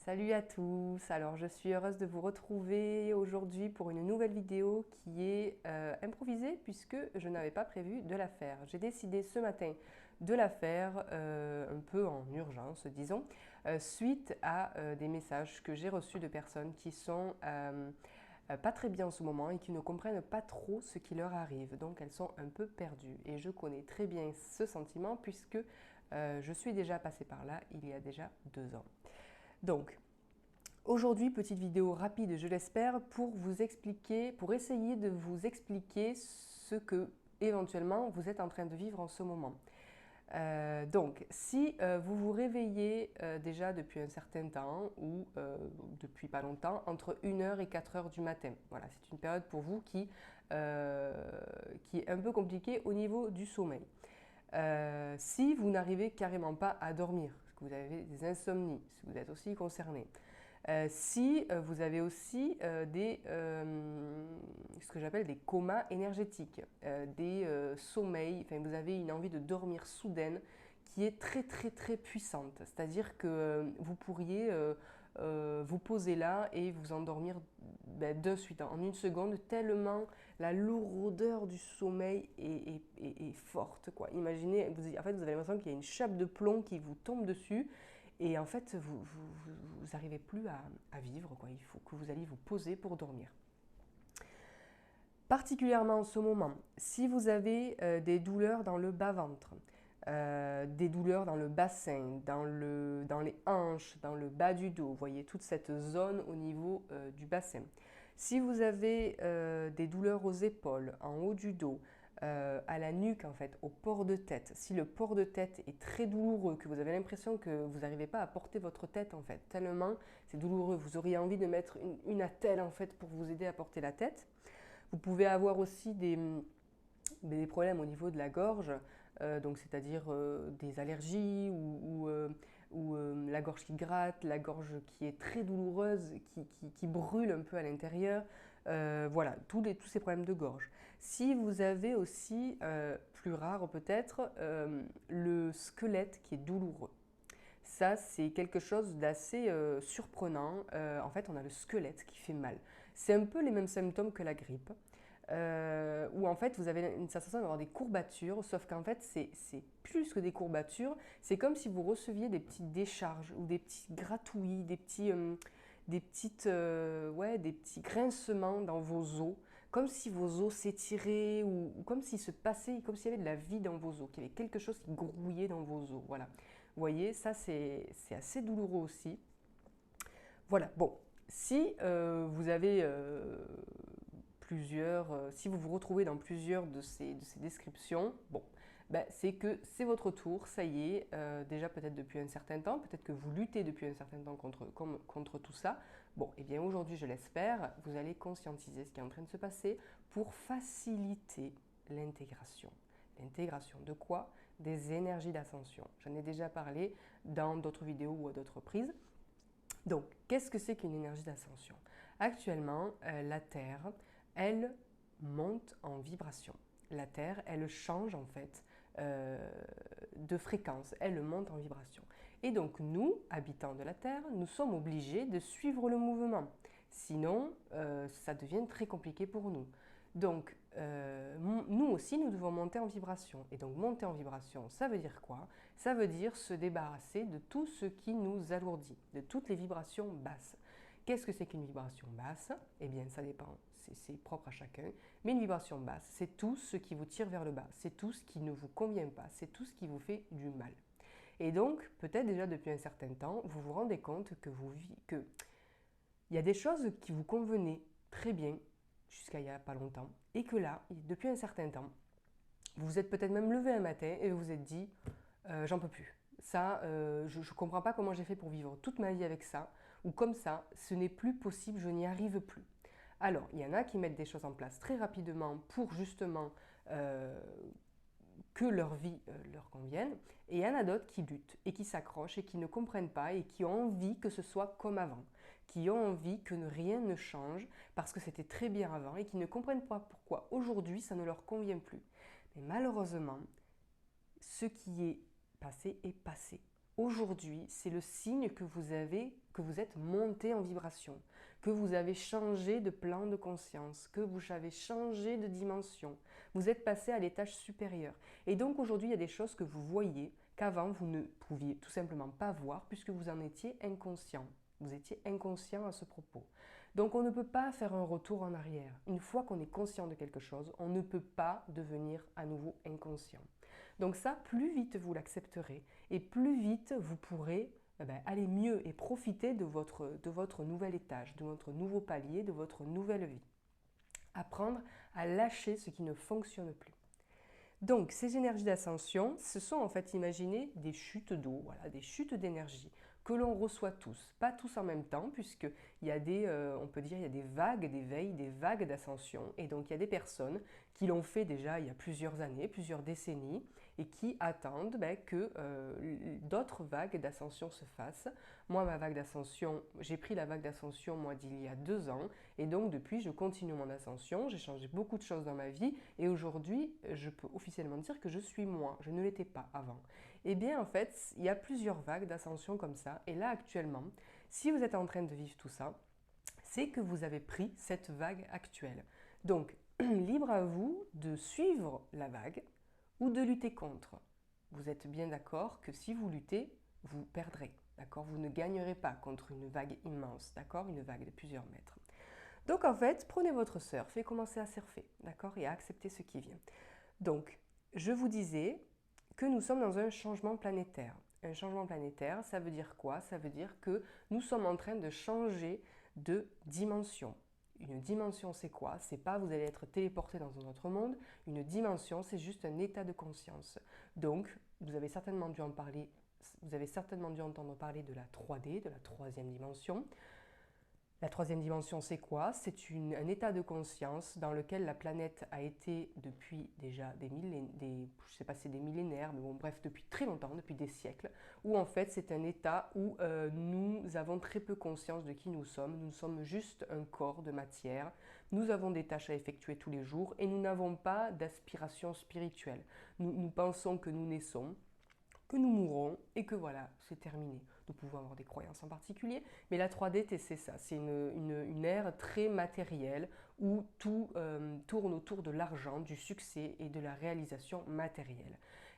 Salut à tous, alors je suis heureuse de vous retrouver aujourd'hui pour une nouvelle vidéo qui est improvisée puisque je n'avais pas prévu de la faire. J'ai décidé ce matin de la faire un peu en urgence, disons, suite à des messages que j'ai reçus de personnes qui sont pas très bien en ce moment et qui ne comprennent pas trop ce qui leur arrive. Donc elles sont un peu perdues et je connais très bien ce sentiment puisque je suis déjà passée par là il y a déjà 2 ans. Donc, aujourd'hui, petite vidéo rapide, je l'espère, pour vous expliquer, pour essayer de vous expliquer ce que éventuellement vous êtes en train de vivre en ce moment. Donc, si vous vous réveillez déjà depuis un certain temps ou depuis pas longtemps, entre 1 heure et 4 heures du matin, voilà, c'est une période pour vous qui est un peu compliquée au niveau du sommeil. Si vous n'arrivez carrément pas à dormir, que vous avez des insomnies, si vous êtes aussi concerné, si vous avez aussi ce que j'appelle des comas énergétiques, des sommeils, enfin vous avez une envie de dormir soudaine qui est très très très puissante. C'est-à-dire que vous pourriez vous poser là et vous endormir de suite, en une seconde, tellement la lourdeur du sommeil est forte, quoi. Imaginez, en fait, vous avez l'impression qu'il y a une chape de plomb qui vous tombe dessus et en fait, vous n'arrivez plus à vivre, quoi. Il faut que vous alliez vous poser pour dormir. Particulièrement en ce moment, si vous avez des douleurs dans le bas-ventre, des douleurs dans le bassin, dans les hanches, dans le bas du dos, vous voyez toute cette zone au niveau du bassin. Si vous avez des douleurs aux épaules, en haut du dos, à la nuque en fait, au port de tête, si le port de tête est très douloureux, que vous avez l'impression que vous n'arrivez pas à porter votre tête en fait, tellement c'est douloureux, vous auriez envie de mettre une attelle en fait pour vous aider à porter la tête. Vous pouvez avoir aussi des problèmes au niveau de la gorge, donc c'est-à-dire des allergies ou la gorge qui gratte, la gorge qui est très douloureuse, qui brûle un peu à l'intérieur. Voilà, tous ces problèmes de gorge. Si vous avez aussi, plus rare peut-être, le squelette qui est douloureux. Ça, c'est quelque chose d'assez surprenant. En fait, on a le squelette qui fait mal. C'est un peu les mêmes symptômes que la grippe, où en fait, vous avez une sensation d'avoir des courbatures, sauf qu'en fait, c'est plus que des courbatures. C'est comme si vous receviez des petites décharges ou des petits gratouillis, des petits grincements dans vos os, comme si vos os s'étiraient ou comme s'il se passait, comme s'il y avait de la vie dans vos os, qu'il y avait quelque chose qui grouillait dans vos os. Voilà. Vous voyez, ça c'est assez douloureux aussi. Voilà, bon, si vous avez si vous vous retrouvez dans plusieurs de ces descriptions, bon, ben, c'est que c'est votre tour, ça y est, déjà peut-être depuis un certain temps, peut-être que vous luttez depuis un certain temps contre tout ça. Bon, et bien aujourd'hui, je l'espère, vous allez conscientiser ce qui est en train de se passer pour faciliter l'intégration. L'intégration de quoi? Des énergies d'ascension. J'en ai déjà parlé dans d'autres vidéos ou à d'autres reprises. Donc, qu'est-ce que c'est qu'une énergie d'ascension? Actuellement, la Terre, elle monte en vibration. La Terre, elle change en fait de fréquence, elle monte en vibration. Et donc nous, habitants de la Terre, nous sommes obligés de suivre le mouvement. Sinon, ça devient très compliqué pour nous. Donc, nous aussi, nous devons monter en vibration. Et donc, monter en vibration, ça veut dire quoi? Ça veut dire se débarrasser de tout ce qui nous alourdit, de toutes les vibrations basses. Qu'est-ce que c'est qu'une vibration basse? Eh bien, ça dépend, c'est propre à chacun. Mais une vibration basse, c'est tout ce qui vous tire vers le bas, c'est tout ce qui ne vous convient pas, c'est tout ce qui vous fait du mal. Et donc, peut-être déjà depuis un certain temps, vous vous rendez compte que il y a des choses qui vous convenaient très bien jusqu'à il n'y a pas longtemps, et que là, depuis un certain temps, vous vous êtes peut-être même levé un matin et vous vous êtes dit j'en peux plus. Ça, je ne comprends pas comment j'ai fait pour vivre toute ma vie avec ça, ou comme ça, ce n'est plus possible, je n'y arrive plus. Alors, il y en a qui mettent des choses en place très rapidement pour justement que leur vie leur convienne, et il y en a d'autres qui luttent et qui s'accrochent et qui ne comprennent pas et qui ont envie que ce soit comme avant, qui ont envie que rien ne change parce que c'était très bien avant et qui ne comprennent pas pourquoi aujourd'hui ça ne leur convient plus. Mais malheureusement, ce qui est passé est passé. aujourd'hui, c'est le signe que vous êtes monté en vibration, que vous avez changé de plan de conscience, que vous avez changé de dimension. Vous êtes passé à l'étage supérieur. Et donc aujourd'hui, il y a des choses que vous voyez qu'avant vous ne pouviez tout simplement pas voir puisque vous en étiez inconscient. Vous étiez inconscient à ce propos. Donc on ne peut pas faire un retour en arrière. Une fois qu'on est conscient de quelque chose, on ne peut pas devenir à nouveau inconscient. Donc ça, plus vite vous l'accepterez et plus vite vous pourrez aller mieux et profiter de votre nouvel étage, de votre nouveau palier, de votre nouvelle vie. Apprendre à lâcher ce qui ne fonctionne plus. Donc, ces énergies d'ascension, ce sont en fait, imaginez, des chutes d'eau, voilà, des chutes d'énergie que l'on reçoit tous, pas tous en même temps, puisqu'il y a on peut dire, il y a des vagues d'éveil, des vagues d'ascension, et donc il y a des personnes qui l'ont fait déjà il y a plusieurs années, plusieurs décennies, et qui attendent que d'autres vagues d'ascension se fassent. Moi, ma vague d'ascension, j'ai pris la vague d'ascension, moi, d'il y a 2 ans, et donc depuis, je continue mon ascension, j'ai changé beaucoup de choses dans ma vie, et aujourd'hui, je peux officiellement dire que je suis moi, je ne l'étais pas avant. Eh bien, en fait, il y a plusieurs vagues d'ascension comme ça, et là, actuellement, si vous êtes en train de vivre tout ça, c'est que vous avez pris cette vague actuelle. Donc, libre à vous de suivre la vague ou de lutter contre. Vous êtes bien d'accord que si vous luttez, vous perdrez, d'accord? Vous ne gagnerez pas contre une vague immense, d'accord? Une vague de plusieurs mètres. Donc en fait, prenez votre surf et commencez à surfer, d'accord? Et à accepter ce qui vient. Donc, je vous disais que nous sommes dans un changement planétaire. Un changement planétaire, ça veut dire quoi? Ça veut dire que nous sommes en train de changer de dimension. Une dimension, c'est quoi? C'est pas vous allez être téléporté dans un autre monde. Une dimension, c'est juste un état de conscience. Donc, vous avez certainement dû entendre parler de la 3D, de la troisième dimension. La troisième dimension, c'est quoi? C'est un état de conscience dans lequel la planète a été depuis déjà je ne sais pas si c'est des millénaires, mais bon, bref, depuis très longtemps, depuis des siècles, où en fait c'est un état où nous avons très peu conscience de qui nous sommes. Nous sommes juste un corps de matière. Nous avons des tâches à effectuer tous les jours et nous n'avons pas d'aspiration spirituelle. Nous pensons que nous naissons, que nous mourrons et que voilà, c'est terminé. Nous pouvons avoir des croyances en particulier, mais la 3D, c'est ça, c'est une ère très matérielle où tout tourne autour de l'argent, du succès et de la réalisation matérielle.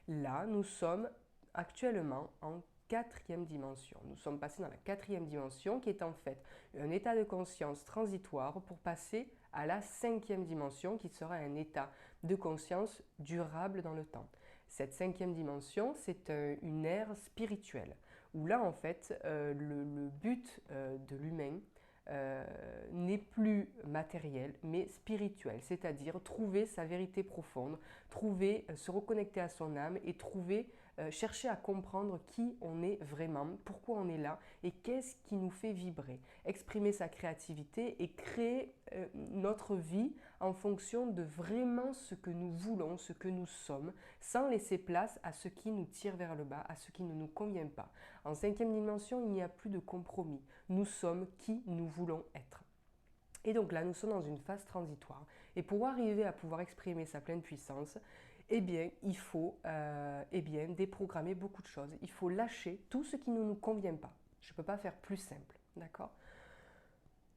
Là, nous sommes actuellement en quatrième dimension. Nous sommes passés dans la quatrième dimension qui est en fait un état de conscience transitoire pour passer à la cinquième dimension qui sera un état de conscience durable dans le temps. Cette cinquième dimension, c'est une ère spirituelle, où là, en fait, le but de l'humain n'est plus matériel, mais spirituel, c'est-à-dire trouver sa vérité profonde, se reconnecter à son âme et chercher à comprendre qui on est vraiment, pourquoi on est là et qu'est-ce qui nous fait vibrer. Exprimer sa créativité et créer notre vie en fonction de vraiment ce que nous voulons, ce que nous sommes, sans laisser place à ce qui nous tire vers le bas, à ce qui ne nous convient pas. En cinquième dimension, il n'y a plus de compromis. Nous sommes qui nous voulons être. Et donc là, nous sommes dans une phase transitoire. Et pour arriver à pouvoir exprimer sa pleine puissance, eh bien, il faut déprogrammer beaucoup de choses. Il faut lâcher tout ce qui ne nous convient pas. Je ne peux pas faire plus simple, d'accord?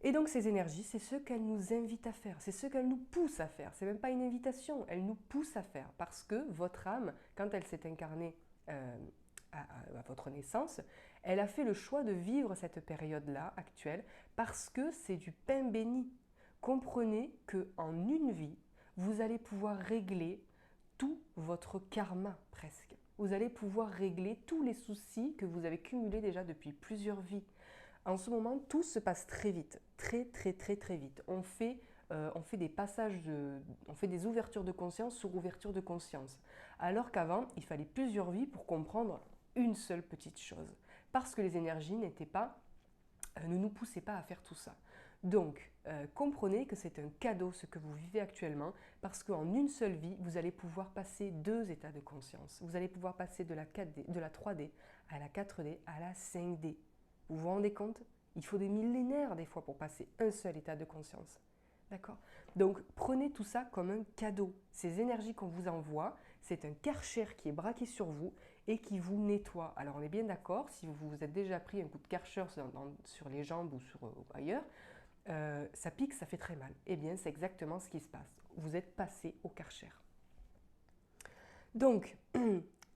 Et donc ces énergies, c'est ce qu'elles nous invitent à faire, c'est ce qu'elles nous poussent à faire. C'est même pas une invitation, elles nous poussent à faire. Parce que votre âme, quand elle s'est incarnée à votre naissance, elle a fait le choix de vivre cette période-là actuelle parce que c'est du pain béni. Comprenez qu'en une vie, vous allez pouvoir régler tout votre karma presque. Vous allez pouvoir régler tous les soucis que vous avez cumulés déjà depuis plusieurs vies. En ce moment, tout se passe très vite, très vite. On fait des passages, on fait des ouvertures de conscience sur ouverture de conscience. Alors qu'avant, il fallait plusieurs vies pour comprendre une seule petite chose. Parce que les énergies ne nous poussaient pas à faire tout ça. Donc, comprenez que c'est un cadeau ce que vous vivez actuellement parce qu'en une seule vie, vous allez pouvoir passer 2 états de conscience. Vous allez pouvoir passer de la 3D à la 4D à la 5D. Vous vous rendez compte? Il faut des millénaires des fois pour passer un seul état de conscience. D'accord? Donc prenez tout ça comme un cadeau. Ces énergies qu'on vous envoie, c'est un karcher qui est braqué sur vous et qui vous nettoie. Alors on est bien d'accord, si vous vous êtes déjà pris un coup de Karcher sur les jambes ou ailleurs, ça pique, ça fait très mal. Eh bien, c'est exactement ce qui se passe. Vous êtes passé au Karcher. Donc,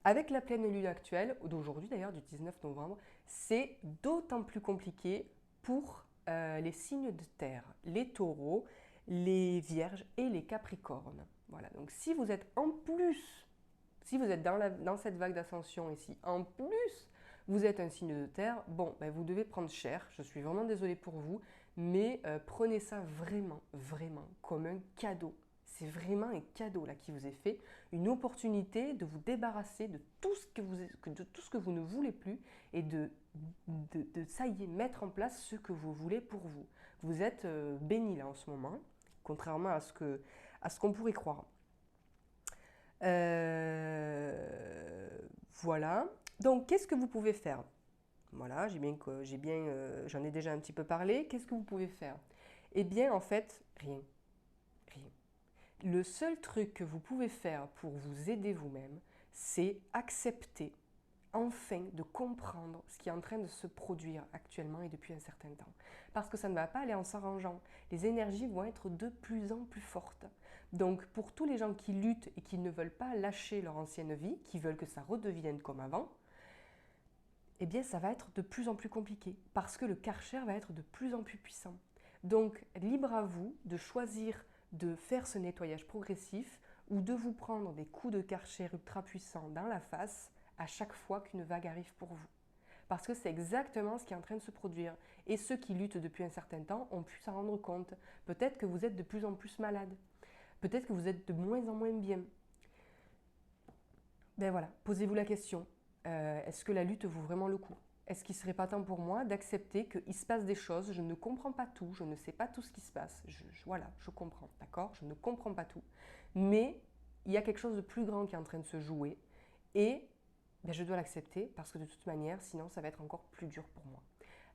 avec la pleine lune actuelle, d'aujourd'hui d'ailleurs, du 19 novembre, c'est d'autant plus compliqué pour les signes de terre, les taureaux, les vierges et les capricornes. Voilà, donc si vous êtes en plus, si vous êtes dans cette vague d'ascension et si en plus vous êtes un signe de terre, bon, ben vous devez prendre cher, je suis vraiment désolée pour vous, mais prenez ça vraiment, vraiment comme un cadeau. C'est vraiment un cadeau là qui vous est fait, une opportunité de vous débarrasser de tout ce que vous ne voulez plus et de ça y est, mettre en place ce que vous voulez pour vous. Vous êtes béni là en ce moment, contrairement à ce qu'on pourrait croire. Voilà. Donc, qu'est-ce que vous pouvez faire? Voilà, j'en ai déjà un petit peu parlé. Qu'est-ce que vous pouvez faire? Eh bien, en fait, rien. Rien. Le seul truc que vous pouvez faire pour vous aider vous-même, c'est accepter enfin de comprendre ce qui est en train de se produire actuellement et depuis un certain temps. Parce que ça ne va pas aller en s'arrangeant. Les énergies vont être de plus en plus fortes. Donc pour tous les gens qui luttent et qui ne veulent pas lâcher leur ancienne vie, qui veulent que ça redevienne comme avant, eh bien ça va être de plus en plus compliqué. Parce que le Karcher va être de plus en plus puissant. Donc libre à vous de choisir de faire ce nettoyage progressif ou de vous prendre des coups de Karcher ultra puissants dans la face à chaque fois qu'une vague arrive pour vous. Parce que c'est exactement ce qui est en train de se produire. Et ceux qui luttent depuis un certain temps ont pu s'en rendre compte. Peut-être que vous êtes de plus en plus malade. Peut-être que vous êtes de moins en moins bien. Ben voilà, posez-vous la question. Est-ce que la lutte vaut vraiment le coup? Est-ce qu'il ne serait pas temps pour moi d'accepter qu'il se passe des choses, je ne comprends pas tout, je ne sais pas tout ce qui se passe. Voilà, je comprends, d'accord? Je ne comprends pas tout. Mais il y a quelque chose de plus grand qui est en train de se jouer. Et ben, je dois l'accepter parce que de toute manière, sinon ça va être encore plus dur pour moi.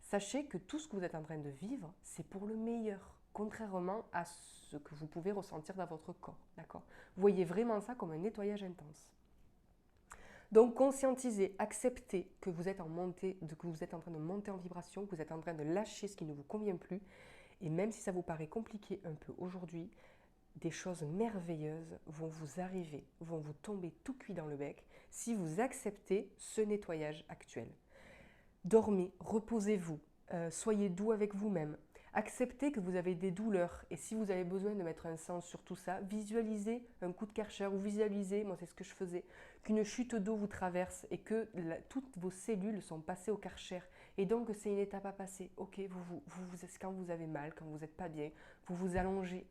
Sachez que tout ce que vous êtes en train de vivre, c'est pour le meilleur, contrairement à ce que vous pouvez ressentir dans votre corps. D'accord? Voyez vraiment ça comme un nettoyage intense. Donc conscientisez, acceptez que vous êtes que vous êtes en train de monter en vibration, que vous êtes en train de lâcher ce qui ne vous convient plus. Et même si ça vous paraît compliqué un peu aujourd'hui, des choses merveilleuses vont vous arriver, vont vous tomber tout cuit dans le bec si vous acceptez ce nettoyage actuel. Dormez, reposez-vous, soyez doux avec vous-même. Acceptez que vous avez des douleurs et si vous avez besoin de mettre un sens sur tout ça, visualisez un coup de Karcher ou visualisez, moi c'est ce que je faisais, qu'une chute d'eau vous traverse et que toutes vos cellules sont passées au Karcher et donc c'est une étape à passer. Ok, quand vous avez mal, quand vous n'êtes pas bien, vous vous allongez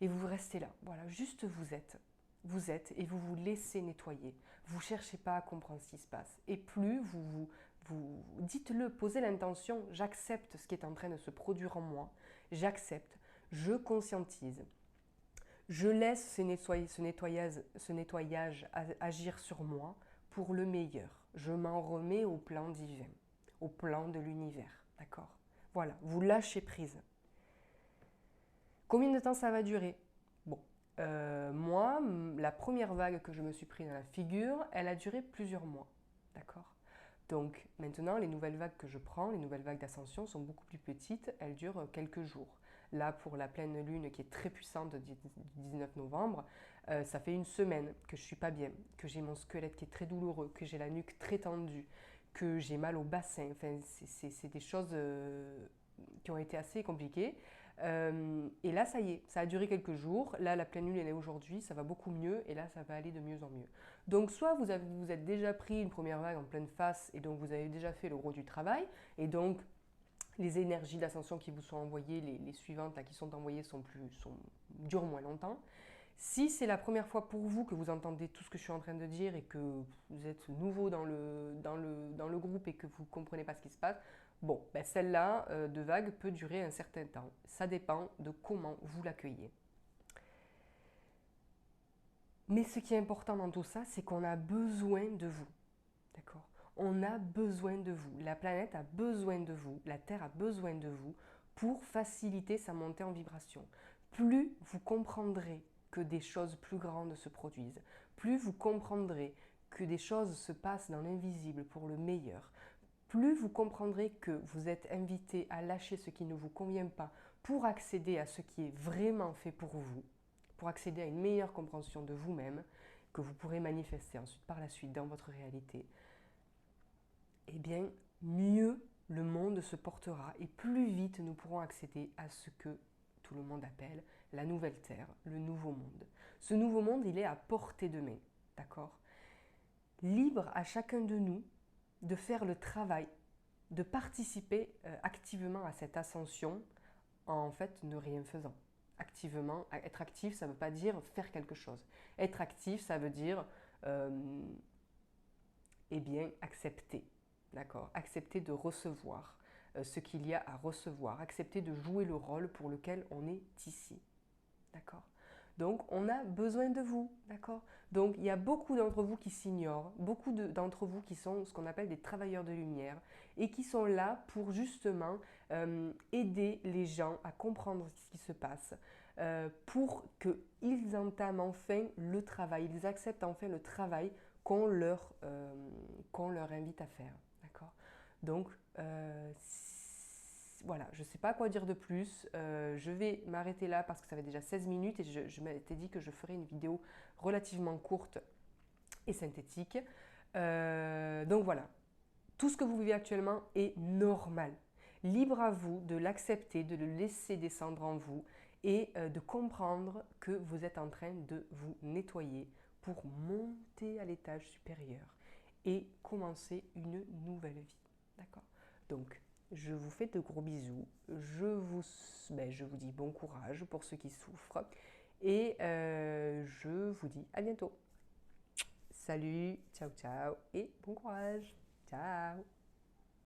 et vous restez là. Voilà, juste vous êtes. Vous êtes et vous vous laissez nettoyer. Vous ne cherchez pas à comprendre ce qui se passe. Et plus vous dites-le, posez l'intention, j'accepte ce qui est en train de se produire en moi, j'accepte, je conscientise, je laisse ce nettoyage agir sur moi pour le meilleur. Je m'en remets au plan divin, au plan de l'univers, d'accord? Voilà, vous lâchez prise. Combien de temps ça va durer? Bon, moi, la première vague que je me suis prise dans la figure, elle a duré plusieurs mois, d'accord? Donc maintenant, les nouvelles vagues que je prends, les nouvelles vagues d'ascension sont beaucoup plus petites, elles durent quelques jours. Là, pour la pleine lune qui est très puissante du 19 novembre, ça fait une semaine que je ne suis pas bien, que j'ai mon squelette qui est très douloureux, que j'ai la nuque très tendue, que j'ai mal au bassin. Enfin, c'est des choses qui ont été assez compliquées. Et là, ça y est, ça a duré quelques jours. Là, la pleine lune, elle est aujourd'hui, ça va beaucoup mieux. Et là, ça va aller de mieux en mieux. Donc, soit vous êtes déjà pris une première vague en pleine face et donc vous avez déjà fait le gros du travail. Et donc, les énergies d'ascension qui vous sont envoyées, les suivantes là, qui sont envoyées, durent moins longtemps. Si c'est la première fois pour vous que vous entendez tout ce que je suis en train de dire et que vous êtes nouveau dans le groupe et que vous ne comprenez pas ce qui se passe, bon, ben celle-là de vague peut durer un certain temps. Ça dépend de comment vous l'accueillez. Mais ce qui est important dans tout ça, c'est qu'on a besoin de vous. D'accord? On a besoin de vous. La planète a besoin de vous. La Terre a besoin de vous pour faciliter sa montée en vibration. Plus vous comprendrez que des choses plus grandes se produisent, plus vous comprendrez que des choses se passent dans l'invisible pour le meilleur, plus vous comprendrez que vous êtes invité à lâcher ce qui ne vous convient pas pour accéder à ce qui est vraiment fait pour vous, pour accéder à une meilleure compréhension de vous-même, que vous pourrez manifester ensuite par la suite dans votre réalité, eh bien, mieux le monde se portera et plus vite nous pourrons accéder à ce que tout le monde appelle la nouvelle terre, le nouveau monde. Ce nouveau monde, il est à portée de main, d'accord? Libre à chacun de nous de faire le travail, de participer activement à cette ascension en fait ne rien faisant. Activement, être actif, ça ne veut pas dire faire quelque chose. Être actif, ça veut dire eh bien, accepter. D'accord? Accepter de recevoir ce qu'il y a à recevoir. Accepter de jouer le rôle pour lequel on est ici. D'accord? Donc, on a besoin de vous. D'accord? Donc, il y a beaucoup d'entre vous qui s'ignorent, beaucoup d'entre vous qui sont ce qu'on appelle des travailleurs de lumière et qui sont là pour justement aider les gens à comprendre ce qui se passe, pour qu'ils entament enfin le travail, ils acceptent enfin le travail qu'on leur invite à faire. D'accord? Donc, voilà, je ne sais pas quoi dire de plus. Je vais m'arrêter là parce que ça fait déjà 16 minutes et je m'étais dit que je ferais une vidéo relativement courte et synthétique. Donc voilà, tout ce que vous vivez actuellement est normal. Libre à vous de l'accepter, de le laisser descendre en vous et de comprendre que vous êtes en train de vous nettoyer pour monter à l'étage supérieur et commencer une nouvelle vie. D'accord? Donc, je vous fais de gros bisous. Je vous dis bon courage pour ceux qui souffrent et je vous dis à bientôt. Salut, ciao ciao et bon courage. Ciao.